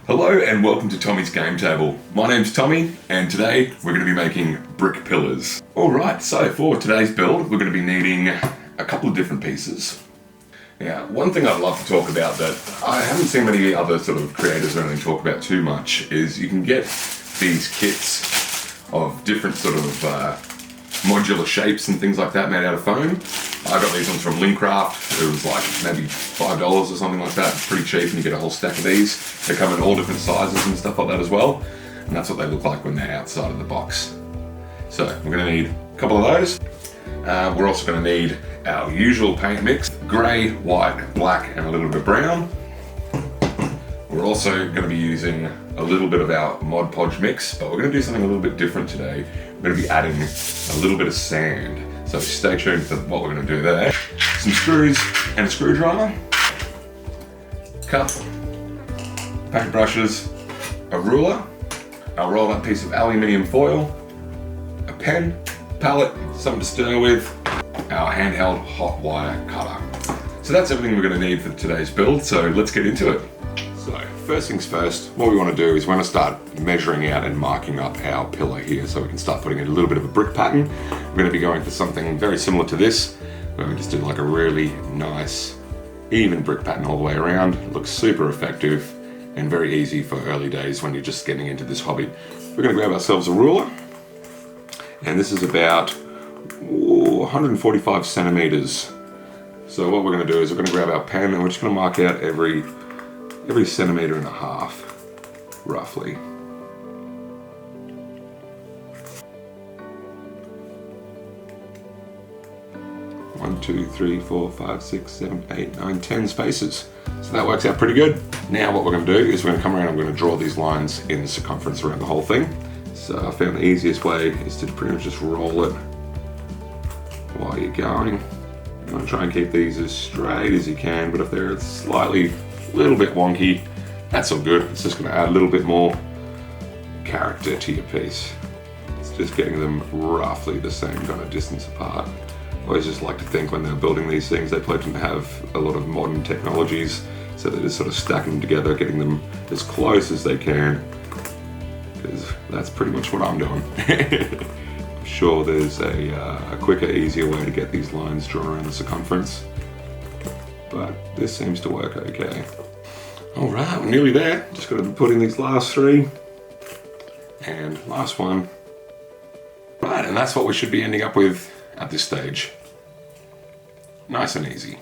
Hello and welcome to Tommy's Game Table. My name's Tommy and today we're going to be making brick pillars. Alright, so for today's build we're going to be needing a couple of different pieces. Now, one thing I'd love to talk about that I haven't seen many other sort of creators or anything talk about too much is you can get these kits of different sort of modular shapes and things like that made out of foam. I got these ones from Lincraft. It was like maybe $5 or something like that. It's pretty cheap and you get a whole stack of these. They come in all different sizes and stuff like that as well. And that's what they look like when they're outside of the box. So we're going to need a couple of those. We're also going to need our usual paint mix. Grey, white, black and a little bit of brown. We're also going to be using a little bit of our Mod Podge mix, but we're going to do something a little bit different today. We're going to be adding a little bit of sand. So stay tuned for what we're going to do there. Some screws and a screwdriver, cup, paint brushes, a ruler, our rolled up piece of aluminium foil, a pen, palette, something to stir with, our handheld hot wire cutter. So that's everything we're going to need for today's build, so let's get into it. So first things first, what we want to do is we want to start measuring out and marking up our pillar here so we can start putting in a little bit of a brick pattern. We're going to be going for something very similar to this, where we just do like a really nice, even brick pattern all the way around. It looks super effective and very easy for early days when you're just getting into this hobby. We're going to grab ourselves a ruler, and this is about 145 centimeters. So what we're going to do is we're going to grab our pen and we're just going to mark out every centimeter and a half, roughly. One, two, three, 4, 5, 6, 7, 8, 9, 10 spaces. So that works out pretty good. Now what we're going to do is we're going to come around and we're going to draw these lines in circumference around the whole thing. So I found the easiest way is to pretty much just roll it while you're going. You want to try and keep these as straight as you can, but if they're slightly a little bit wonky, that's all good. It's just going to add a little bit more character to your piece. It's just getting them roughly the same kind of distance apart. I always just like to think when they're building these things, they plan to have a lot of modern technologies, so they're just sort of stacking them together, getting them as close as they can, because that's pretty much what I'm doing. I'm sure there's a quicker, easier way to get these lines drawn around the circumference, but this seems to work okay. Alright, we're nearly there. Just got to put in these last three. And last one. Right, and that's what we should be ending up with at this stage. Nice and easy.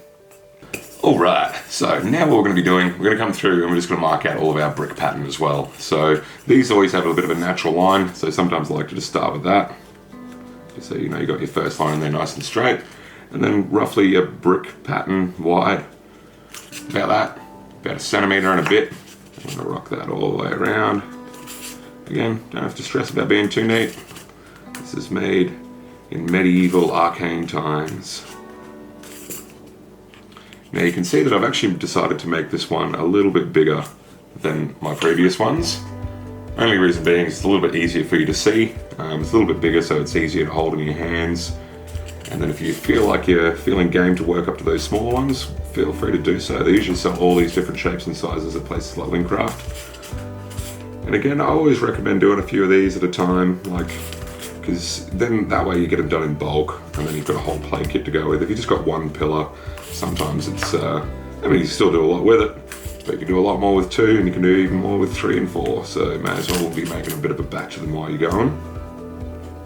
Alright, so now what we're going to be doing, we're going to come through and we're just going to mark out all of our brick pattern as well. So these always have a bit of a natural line, so sometimes I like to just start with that. Just so you know you got your first line in there nice and straight. And then roughly a brick pattern wide, about that, about a centimetre and a bit. I'm going to rock that all the way around. Again, don't have to stress about being too neat. This is made in medieval arcane times. Now you can see that I've actually decided to make this one a little bit bigger than my previous ones. Only reason being is it's a little bit easier for you to see. It's a little bit bigger so it's easier to hold in your hands. And then if you feel like you're feeling game to work up to those smaller ones, feel free to do so. They usually sell all these different shapes and sizes at places like Lincraft. And again, I always recommend doing a few of these at a time, because then that way you get them done in bulk, and then you've got a whole play kit to go with. If you just got one pillar, sometimes it's, I mean, you can still do a lot with it, but you can do a lot more with 2, and you can do even more with 3 and 4. So you may as well be making a bit of a batch of them while you're going.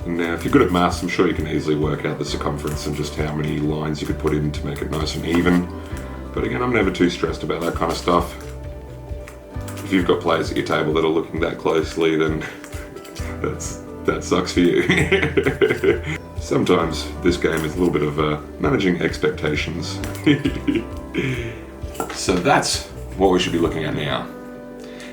And now, if you're good at maths, I'm sure you can easily work out the circumference and just how many lines you could put in to make it nice and even. But again, I'm never too stressed about that kind of stuff. If you've got players at your table that are looking that closely, then that sucks for you. Sometimes this game is a little bit of managing expectations. So that's what we should be looking at now.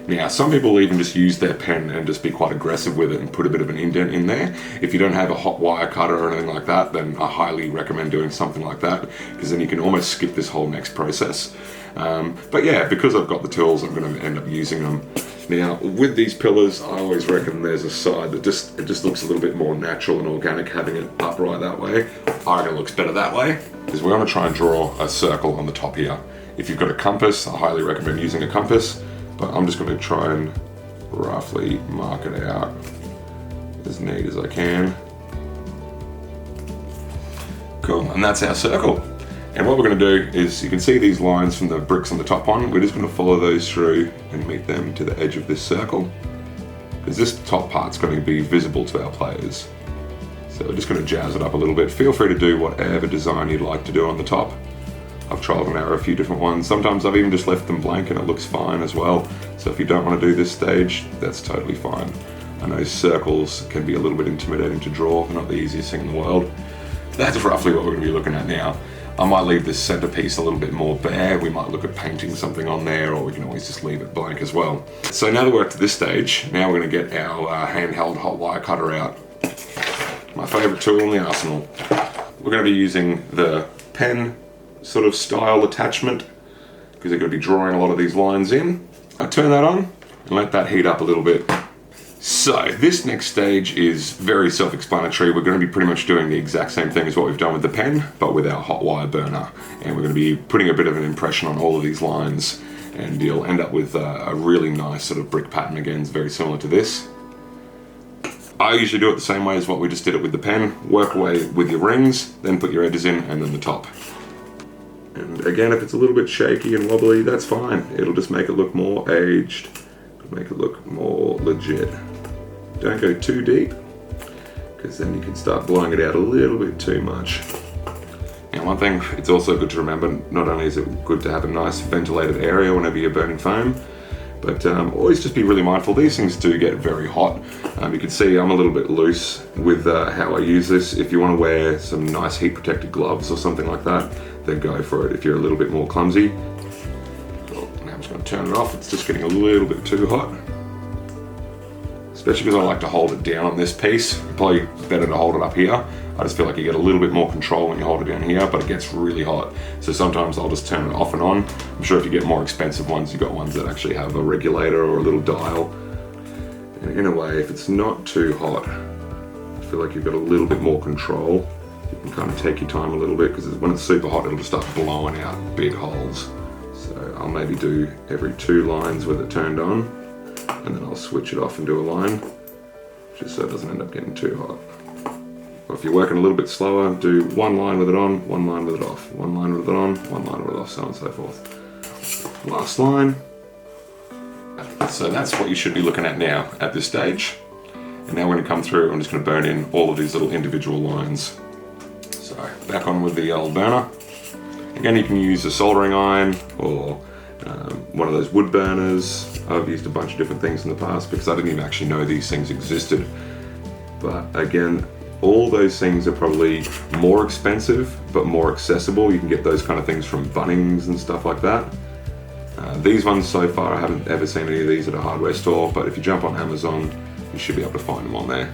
Now, some people even just use their pen and just be quite aggressive with it and put a bit of an indent in there. If you don't have a hot wire cutter or anything like that, then I highly recommend doing something like that, because then you can almost skip this whole next process. But yeah, because I've got the tools, I'm going to end up using them. Now, with these pillars, I always reckon there's a side that it just looks a little bit more natural and organic, having it upright that way. I reckon it looks better that way, because we're going to try and draw a circle on the top here. If you've got a compass, I highly recommend using a compass. but I'm just going to try and roughly mark it out as neat as I can. Cool, and that's our circle. And what we're going to do is, you can see these lines from the bricks on the top one. We're just going to follow those through and meet them to the edge of this circle, because this top part's going to be visible to our players. So we're just going to jazz it up a little bit. Feel free to do whatever design you'd like to do on the top. I've tried and error a few different ones. Sometimes I've even just left them blank and it looks fine as well. So if you don't want to do this stage, that's totally fine. I know circles can be a little bit intimidating to draw. They're not the easiest thing in the world. That's roughly what we're going to be looking at now. I might leave this centerpiece a little bit more bare. We might look at painting something on there, or we can always just leave it blank as well. So now that we're up to this stage, now we're going to get our handheld hot wire cutter out. My favorite tool in the arsenal. We're going to be using the pen sort of style attachment, because they're going to be drawing a lot of these lines in. I turn that on and let that heat up a little bit. So this next stage is very self-explanatory. We're going to be pretty much doing the exact same thing as what we've done with the pen, but with our hot wire burner. And we're going to be putting a bit of an impression on all of these lines, and you'll end up with a really nice sort of brick pattern. Again, it's very similar to this. I usually do it the same way as what we just did it with the pen. Work away with your rings, then put your edges in, and then the top. And again, if it's a little bit shaky and wobbly, that's fine. It'll just make it look more aged, make it look more legit. Don't go too deep, because then you can start blowing it out a little bit too much. And one thing, it's also good to remember, not only is it good to have a nice ventilated area whenever you're burning foam, but always just be really mindful. These things do get very hot. You can see I'm a little bit loose with how I use this. If you want to wear some nice heat protected gloves or something like that, then go for it. If you're a little bit more clumsy, well, now I'm just going to turn it off. It's just getting a little bit too hot. Especially because I like to hold it down on this piece. Probably better to hold it up here. I just feel like you get a little bit more control when you hold it down here, but it gets really hot. So sometimes I'll just turn it off and on. I'm sure if you get more expensive ones, you've got ones that actually have a regulator or a little dial. And in a way, if it's not too hot, I feel like you've got a little bit more control. You can kind of take your time a little bit, because when it's super hot, it'll just start blowing out big holes. So I'll maybe do every 2 lines with it turned on, and then I'll switch it off and do a line, just so it doesn't end up getting too hot. Or if you're working a little bit slower, do 1 line with it on, 1 line with it off, 1 line with it on, 1 line with it off, so on and so forth. Last line. So that's what you should be looking at now at this stage. And now we're going to come through, I'm just going to burn in all of these little individual lines. So back on with the old burner. Again, you can use a soldering iron or one of those wood burners. I've used a bunch of different things in the past because I didn't even actually know these things existed. But again, all those things are probably more expensive but more accessible. You can get those kind of things from Bunnings and stuff like that. These ones so far, I haven't ever seen any of these at a hardware store, but if you jump on Amazon, you should be able to find them on there.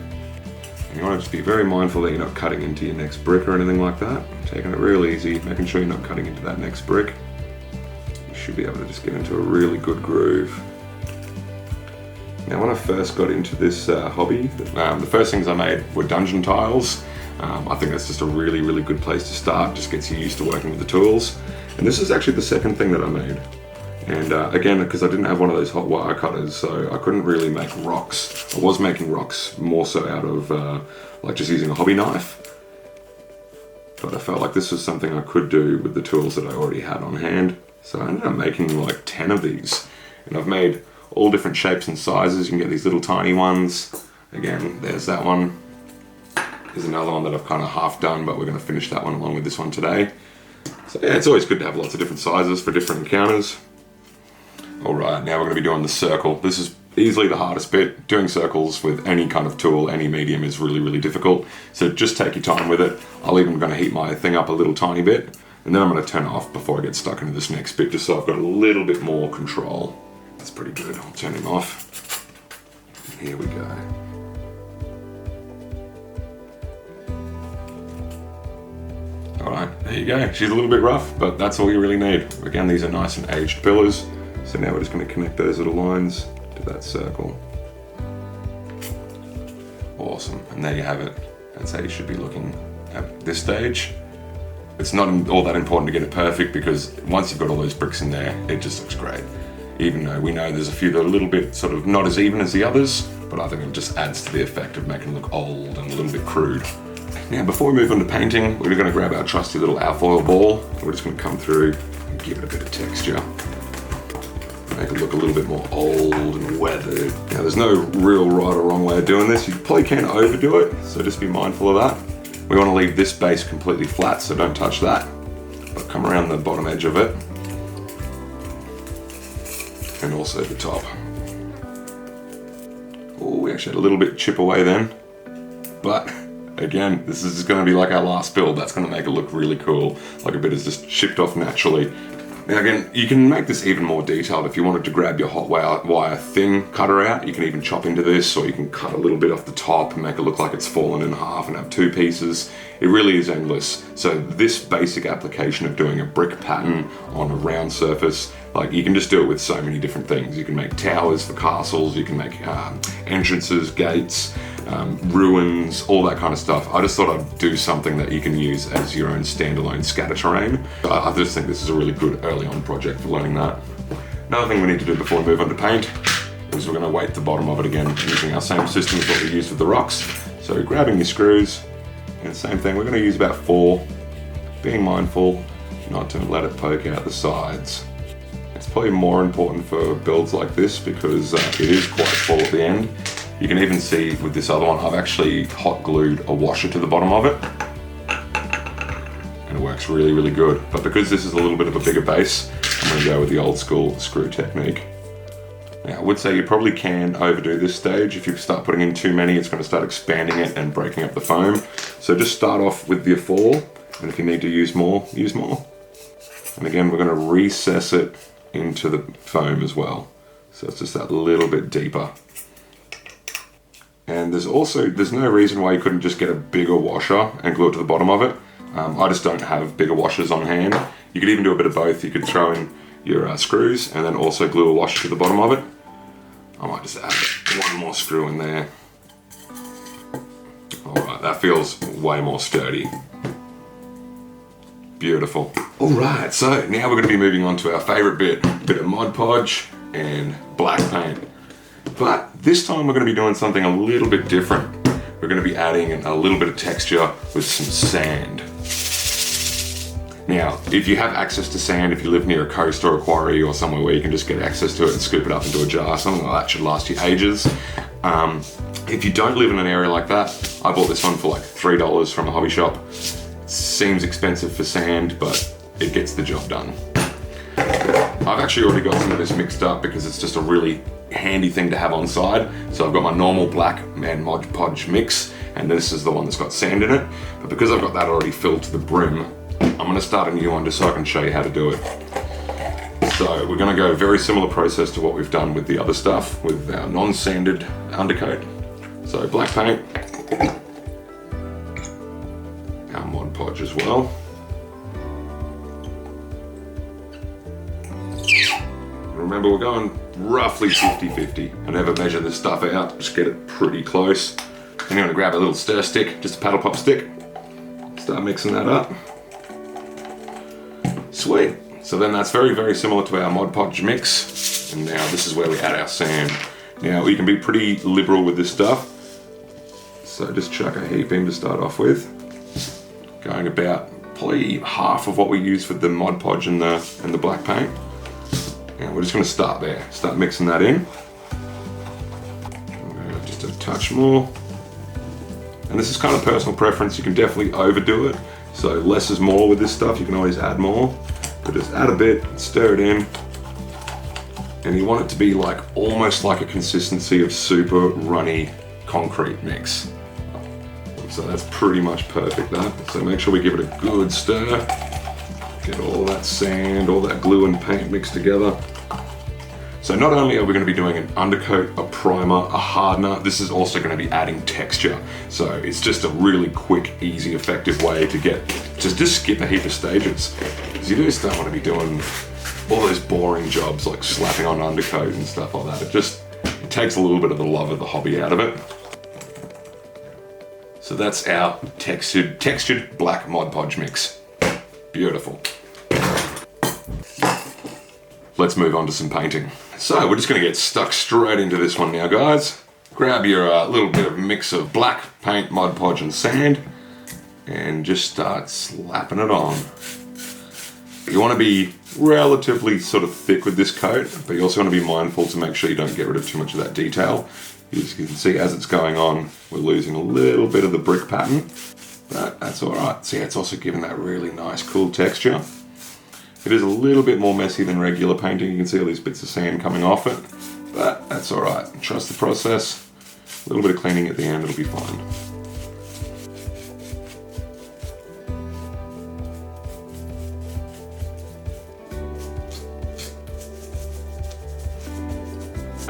And you want to just be very mindful that you're not cutting into your next brick or anything like that. Taking it real easy, making sure you're not cutting into that next brick. You should be able to just get into a really good groove. Now, when I first got into this hobby, the first things I made were dungeon tiles. I think that's just a really, really good place to start. Just gets you used to working with the tools. And this is actually the second thing that I made. And again, because I didn't have one of those hot wire cutters, so I couldn't really make rocks. I was making rocks more so out of like just using a hobby knife. But I felt like this was something I could do with the tools that I already had on hand. So I ended up making like 10 of these. And I've made all different shapes and sizes. You can get these little tiny ones. Again, there's that one. There's another one that I've kind of half done, but we're going to finish that one along with this one today. So yeah, it's always good to have lots of different sizes for different encounters. Alright, now we're going to be doing the circle. This is easily the hardest bit. Doing circles with any kind of tool, any medium is really, really difficult. So just take your time with it. I'll even going to heat my thing up a little tiny bit, and then I'm going to turn it off before I get stuck into this next bit, just so I've got a little bit more control. That's pretty good. I'll turn him off. Here we go. Alright, there you go. She's a little bit rough, but that's all you really need. Again, these are nice and aged pillars. So now we're just going to connect those little lines to that circle. Awesome, and there you have it. That's how you should be looking at this stage. It's not all that important to get it perfect, because once you've got all those bricks in there, it just looks great. even though we know there's a few that are a little bit sort of not as even as the others, but I think it just adds to the effect of making it look old and a little bit crude. Now, before we move on to painting, we're gonna grab our trusty little alfoil ball. We're just gonna come through and give it a bit of texture. Make it look a little bit more old and weathered. Now, there's no real right or wrong way of doing this. You probably can overdo it, so just be mindful of that. We wanna leave this base completely flat, so don't touch that. But come around the bottom edge of it. And also the top. Oh, we actually had a little bit chip away then. But again, this is going to be like our last build. That's going to make it look really cool. Like a bit is just chipped off naturally. Now again, you can make this even more detailed. If you wanted to grab your hot wire thin cutter out, you can even chop into this, or you can cut a little bit off the top and make it look like it's fallen in half and have two pieces. It really is endless. So this basic application of doing a brick pattern on a round surface, like you can just do it with so many different things. You can make towers for castles, you can make entrances, gates, ruins, all that kind of stuff. I just thought I'd do something that you can use as your own standalone scatter terrain. I just think this is a really good early on project for learning that. Another thing we need to do before we move on to paint is we're going to weight the bottom of it again using our same system as what we used with the rocks. So grabbing your screws, and same thing, we're going to use about 4, being mindful not to let it poke out the sides. It's probably more important for builds like this because it is quite full at the end. You can even see with this other one, I've actually hot glued a washer to the bottom of it. And it works really, really good. But because this is a little bit of a bigger base, I'm gonna go with the old school screw technique. Now, I would say you probably can overdo this stage. If you start putting in too many, it's gonna start expanding it and breaking up the foam. So just start off with your 4, and if you need to use more, use more. And again, we're gonna recess it into the foam as well. So it's just that little bit deeper. And there's no reason why you couldn't just get a bigger washer and glue it to the bottom of it. I just don't have bigger washers on hand. You could even do a bit of both. You could throw in your screws and then also glue a washer to the bottom of it. I might just add 1 more screw in there. All right, that feels way more sturdy. Beautiful. All right, so now we're gonna be moving on to our favorite bit of Mod Podge and black paint. But this time we're going to be doing something a little bit different. We're going to be adding a little bit of texture with some sand. Now, if you have access to sand, if you live near a coast or a quarry or somewhere where you can just get access to it and scoop it up into a jar, something like that should last you ages. If you don't live in an area like that, I bought this one for like $3 from a hobby shop. Seems expensive for sand, but it gets the job done. I've actually already got some of this mixed up because it's just a really handy thing to have on side. So I've got my normal black and Mod Podge mix, and this is the one that's got sand in it. But because I've got that already filled to the brim, I'm going to start a new one just so I can show you how to do it. So we're going to go a very similar process to what we've done with the other stuff with our non-sanded undercoat. So black paint, our Mod Podge as well. Remember, we're going roughly 50-50. I never measure this stuff out, just get it pretty close. And you're gonna grab a little stir stick, just a paddle pop stick. Start mixing that up. Sweet. So then that's very, very similar to our Mod Podge mix. And now this is where we add our sand. Now you can be pretty liberal with this stuff. So just chuck a heap in to start off with. Going about probably half of what we use with the Mod Podge and the black paint. And we're just going to start there, start mixing that in. Just a touch more. And this is kind of personal preference, you can definitely overdo it. So less is more with this stuff, you can always add more. But just add a bit, stir it in. And you want it to be like almost like a consistency of super runny concrete mix. So that's pretty much perfect that. So make sure we give it a good stir. Get all that sand, all that glue and paint mixed together. So not only are we going to be doing an undercoat, a primer, a hardener, this is also going to be adding texture. So it's just a really quick, easy, effective way to just skip a heap of stages. Because you just don't want to be doing all those boring jobs like slapping on undercoat and stuff like that. It takes a little bit of the love of the hobby out of it. So that's our textured black Mod Podge mix. Beautiful. Let's move on to some painting. So we're just going to get stuck straight into this one now, guys. Grab your little bit of mix of black paint, Mod Podge and sand and just start slapping it on. You want to be relatively sort of thick with this coat, but you also want to be mindful to make sure you don't get rid of too much of that detail. As you can see, as it's going on, we're losing a little bit of the brick pattern, but that's alright. See, it's also giving that really nice, cool texture. It is a little bit more messy than regular painting. You can see all these bits of sand coming off it, but that's alright. Trust the process. A little bit of cleaning at the end, it'll be fine.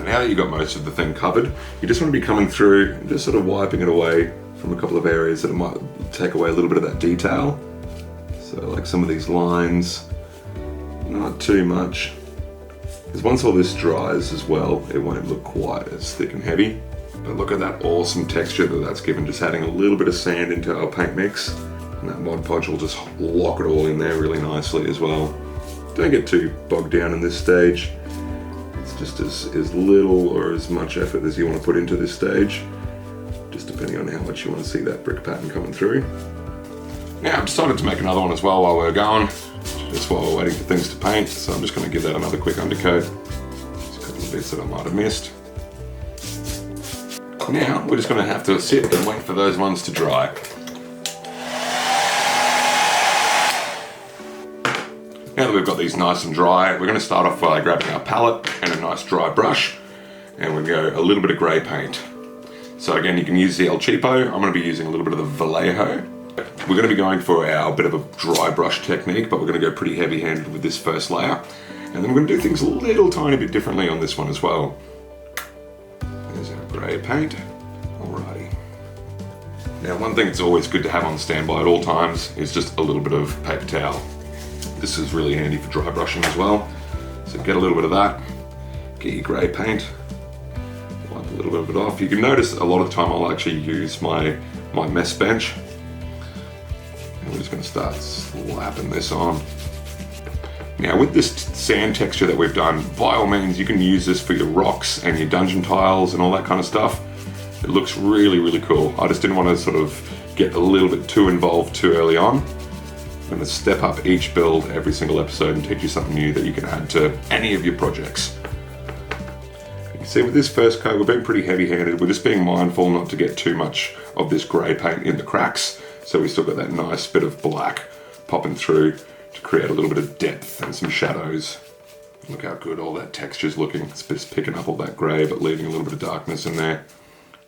Now that you've got most of the thing covered, you just want to be coming through and just sort of wiping it away from a couple of areas that might take away a little bit of that detail. So like some of these lines, not too much. Because once all this dries as well, it won't look quite as thick and heavy. But look at that awesome texture that's given, just adding a little bit of sand into our paint mix. And that Mod Podge will just lock it all in there really nicely as well. Don't get too bogged down in this stage. Just as little or as much effort as you want to put into this stage, just depending on how much you want to see that brick pattern coming through. Now I've decided to make another one as well while we're going, just while we're waiting for things to paint, so I'm just going to give that another quick undercoat. There's a couple of bits that I might have missed. Now we're just going to have to sit and wait for those ones to dry. Now that we've got these nice and dry, we're going to start off by grabbing our palette and a nice dry brush, and we're going to go a little bit of grey paint. So again, you can use the El Cheapo. I'm going to be using a little bit of the Vallejo. We're going to be going for our bit of a dry brush technique, but we're going to go pretty heavy-handed with this first layer. And then we're going to do things a little tiny bit differently on this one as well. There's our grey paint. Alrighty. Now one thing that's always good to have on standby at all times is just a little bit of paper towel. This is really handy for dry brushing as well. So get a little bit of that, get your grey paint, wipe a little bit of it off. You can notice a lot of the time I'll actually use my mess bench. And we're just going to start slapping this on. Now with this sand texture that we've done, by all means you can use this for your rocks and your dungeon tiles and all that kind of stuff. It looks really, really cool. I just didn't want to sort of get a little bit too involved too early on. I'm going to step up each build every single episode and teach you something new that you can add to any of your projects. You can see with this first coat, we're being pretty heavy-handed. We're just being mindful not to get too much of this grey paint in the cracks. So we still got that nice bit of black popping through to create a little bit of depth and some shadows. Look how good all that texture's looking. It's just picking up all that grey, but leaving a little bit of darkness in there.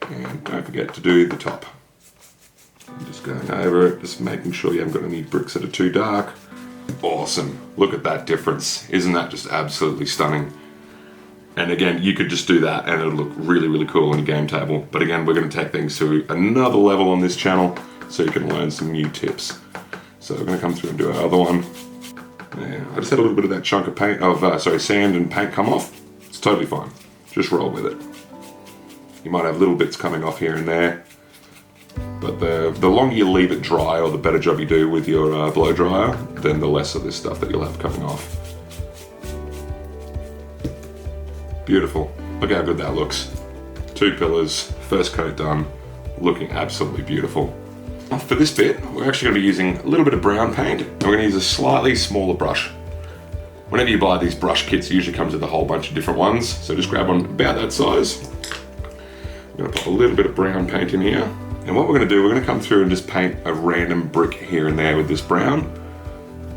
And don't forget to do the top. I'm just going over it, just making sure you haven't got any bricks that are too dark. Awesome. Look at that difference. Isn't that just absolutely stunning? And again, you could just do that and it'll look really, really cool on your game table. But again, we're going to take things to another level on this channel so you can learn some new tips. So we're going to come through and do our other one. Yeah, I just had a little bit of that chunk of sand and paint come off. It's totally fine. Just roll with it. You might have little bits coming off here and there. But the longer you leave it dry, or the better job you do with your blow dryer, then the less of this stuff that you'll have coming off. Beautiful. Look how good that looks. 2 pillars, first coat done, looking absolutely beautiful. For this bit, we're actually going to be using a little bit of brown paint, and we're going to use a slightly smaller brush. Whenever you buy these brush kits, it usually comes with a whole bunch of different ones, so just grab one about that size. I'm going to pop a little bit of brown paint in here. And what we're going to do, we're going to come through and just paint a random brick here and there with this brown.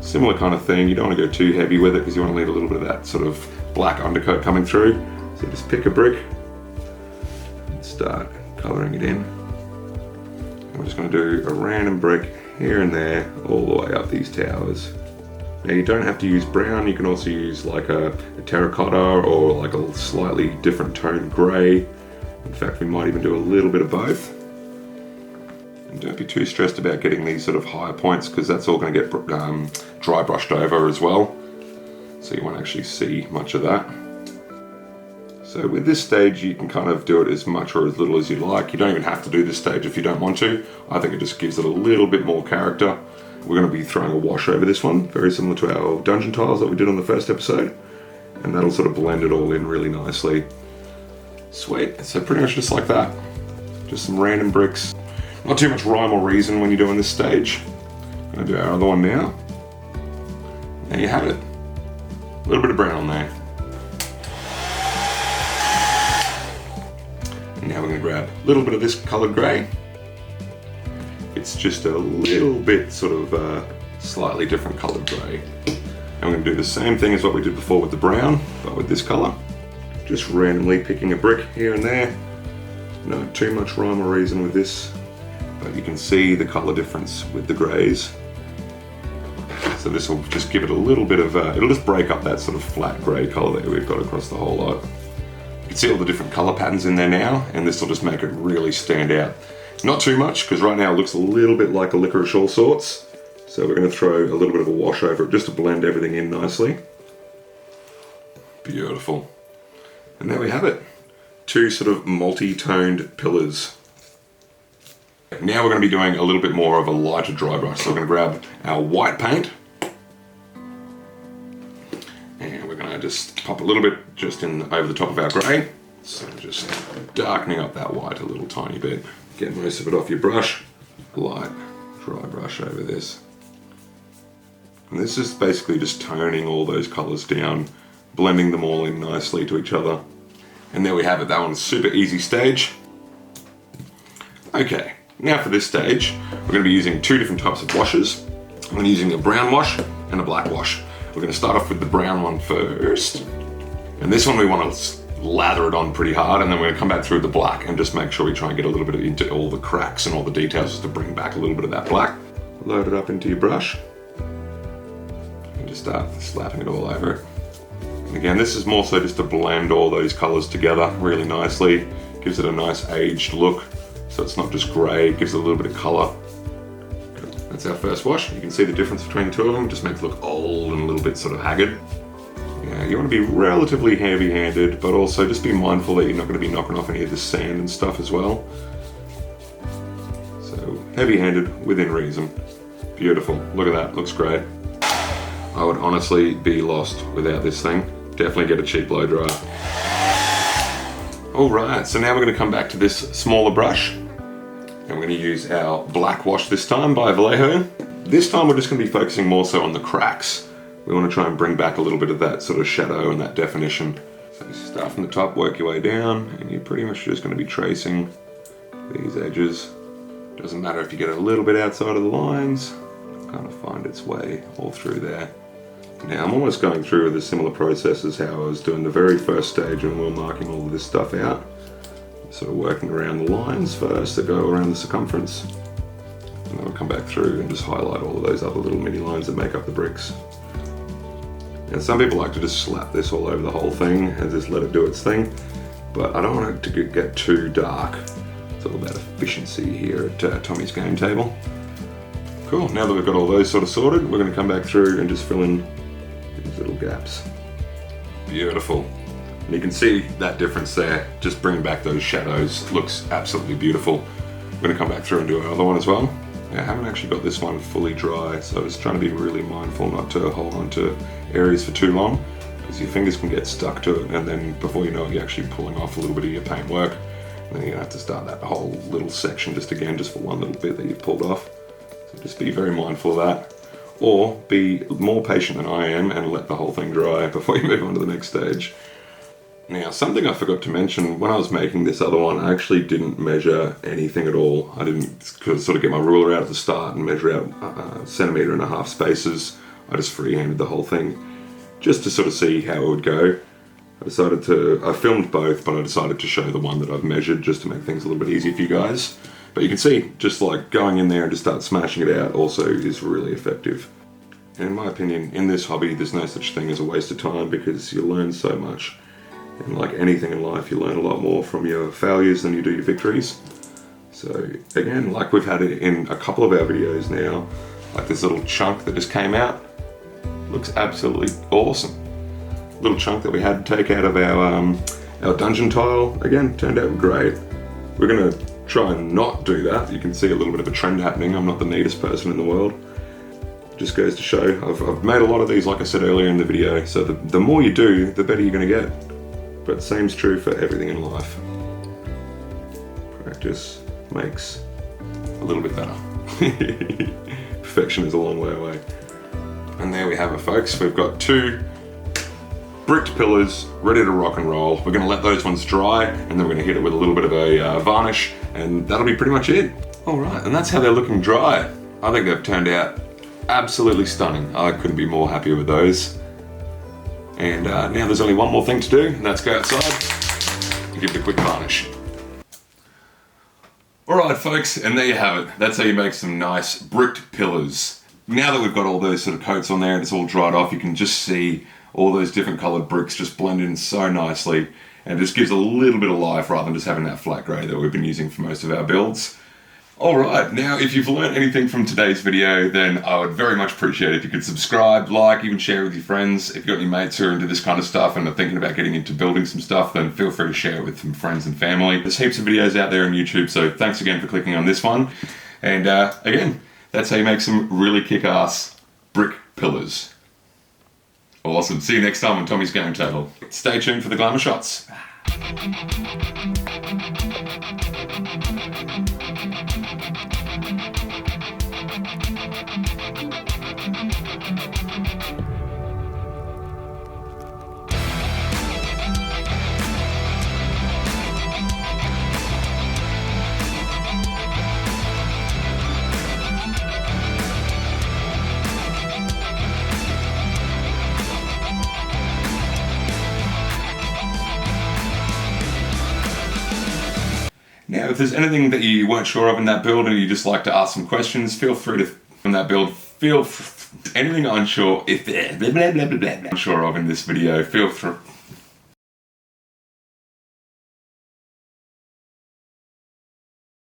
Similar kind of thing. You don't want to go too heavy with it because you want to leave a little bit of that sort of black undercoat coming through. So just pick a brick and start colouring it in. And we're just going to do a random brick here and there all the way up these towers. Now you don't have to use brown, you can also use like a terracotta or like a slightly different toned grey. In fact, we might even do a little bit of both. And don't be too stressed about getting these sort of higher points because that's all going to get dry brushed over as well. So you won't actually see much of that. So with this stage, you can kind of do it as much or as little as you like. You don't even have to do this stage if you don't want to. I think it just gives it a little bit more character. We're going to be throwing a wash over this one, very similar to our dungeon tiles that we did on the first episode. and that'll sort of blend it all in really nicely. Sweet, so pretty much just like that. Just some random bricks. Not too much rhyme or reason when you're doing this stage. I'm gonna do our other one now. There you have it. A little bit of brown on there. And now we're gonna grab a little bit of this colored gray. It's just a little bit sort of slightly different colored gray. And we're gonna do the same thing as what we did before with the brown, but with this color. Just randomly picking a brick here and there. Not too much rhyme or reason with this, but you can see the color difference with the grays. So this will just give it a little bit of, it'll just break up that sort of flat gray color that we've got across the whole lot. You can see all the different color patterns in there now, and this will just make it really stand out. Not too much, because right now it looks a little bit like a licorice all sorts. So we're going to throw a little bit of a wash over it just to blend everything in nicely. Beautiful. And there we have it. Two sort of multi-toned pillars. Now we're going to be doing a little bit more of a lighter dry brush. So we're going to grab our white paint. And we're going to just pop a little bit just in over the top of our grey. So just darkening up that white a little tiny bit. Get most of it off your brush. Light dry brush over this. And this is basically just toning all those colours down, blending them all in nicely to each other. And there we have it. That one's super easy stage. Okay, now for this stage, we're going to be using two different types of washes. I'm going to be using a brown wash and a black wash. We're going to start off with the brown one first. And this one we want to lather it on pretty hard, and then we're going to come back through the black and just make sure we try and get a little bit into all the cracks and all the details just to bring back a little bit of that black. Load it up into your brush and just start slapping it all over it. And again, this is more so just to blend all those colors together really nicely. Gives it a nice aged look, so it's not just gray, it gives it a little bit of color. That's our first wash. You can see the difference between the two of them. Just makes it look old and a little bit sort of haggard. Yeah, you want to be relatively heavy-handed, but also just be mindful that you're not going to be knocking off any of the sand and stuff as well. So heavy-handed within reason. Beautiful. Look at that. Looks great. I would honestly be lost without this thing. Definitely get a cheap blow dryer. Alright, so now we're going to come back to this smaller brush. And we're going to use our black wash this time by Vallejo. This time we're just going to be focusing more so on the cracks. We want to try and bring back a little bit of that sort of shadow and that definition. So you start from the top, work your way down, and you're pretty much just going to be tracing these edges. Doesn't matter if you get a little bit outside of the lines, it'll kind of find its way all through there. Now I'm almost going through with a similar process as how I was doing the very first stage when we were marking all of this stuff out. Sort of working around the lines first that go around the circumference. And then we'll come back through and just highlight all of those other little mini lines that make up the bricks. And some people like to just slap this all over the whole thing and just let it do its thing, but I don't want it to get too dark. It's all about efficiency here at Tommy's Game Table. Cool, now that we've got all those sort of sorted, we're going to come back through and just fill in these little gaps. Beautiful. And you can see that difference there, just bring back those shadows. Looks absolutely beautiful. We're going to come back through and do our other one as well. I haven't actually got this one fully dry, so I was trying to be really mindful not to hold on to areas for too long, because your fingers can get stuck to it, and then before you know it, you're actually pulling off a little bit of your paint work, and then you're going to have to start that whole little section just for one little bit that you've pulled off. So just be very mindful of that, or be more patient than I am and let the whole thing dry before you move on to the next stage. Now, something I forgot to mention, when I was making this other one, I actually didn't measure anything at all. I didn't sort of get my ruler out at the start and measure out 1.5 centimeter spaces. I just freehanded the whole thing just to sort of see how it would go. I filmed both, but I decided to show the one that I've measured just to make things a little bit easier for you guys. But you can see, just like going in there and just start smashing it out also is really effective. And in my opinion, in this hobby, there's no such thing as a waste of time, because you learn so much. And like anything in life, you learn a lot more from your failures than you do your victories. So again, like we've had it in a couple of our videos now, like this little chunk that just came out, looks absolutely awesome. Little chunk that we had to take out of our dungeon tile, again, turned out great. We're gonna try and not do that. You can see a little bit of a trend happening. I'm not the neatest person in the world. Just goes to show, I've made a lot of these like I said earlier in the video, so the more you do, the better you're going to get. But the same's true for everything in life. Practice makes a little bit better. Perfection is a long way away. And there we have it, folks. We've got 2 bricked pillars ready to rock and roll. We're going to let those ones dry, and then we're going to hit it with a little bit of a varnish, and that'll be pretty much it. Alright, and that's how they're looking dry. I think they've turned out absolutely stunning. I couldn't be more happier with those. And now there's only one more thing to do, and that's go outside and give it a quick varnish. Alright folks, and there you have it. That's how you make some nice bricked pillars. Now that we've got all those sort of coats on there and it's all dried off, you can just see all those different coloured bricks just blend in so nicely, and it just gives a little bit of life rather than just having that flat grey that we've been using for most of our builds. Alright, now if you've learned anything from today's video, then I would very much appreciate it if you could subscribe, like, even share with your friends. If you've got any mates who are into this kind of stuff and are thinking about getting into building some stuff, then feel free to share it with some friends and family. There's heaps of videos out there on YouTube, so thanks again for clicking on this one. And again, that's how you make some really kick-ass brick pillars. Awesome. See you next time on Tommy's Game Table. Stay tuned for the glamour shots. Now, if there's anything that you weren't sure of in that build and you just like to ask some questions, feel free to, from that build, anything unsure, if unsure of in this video, feel free.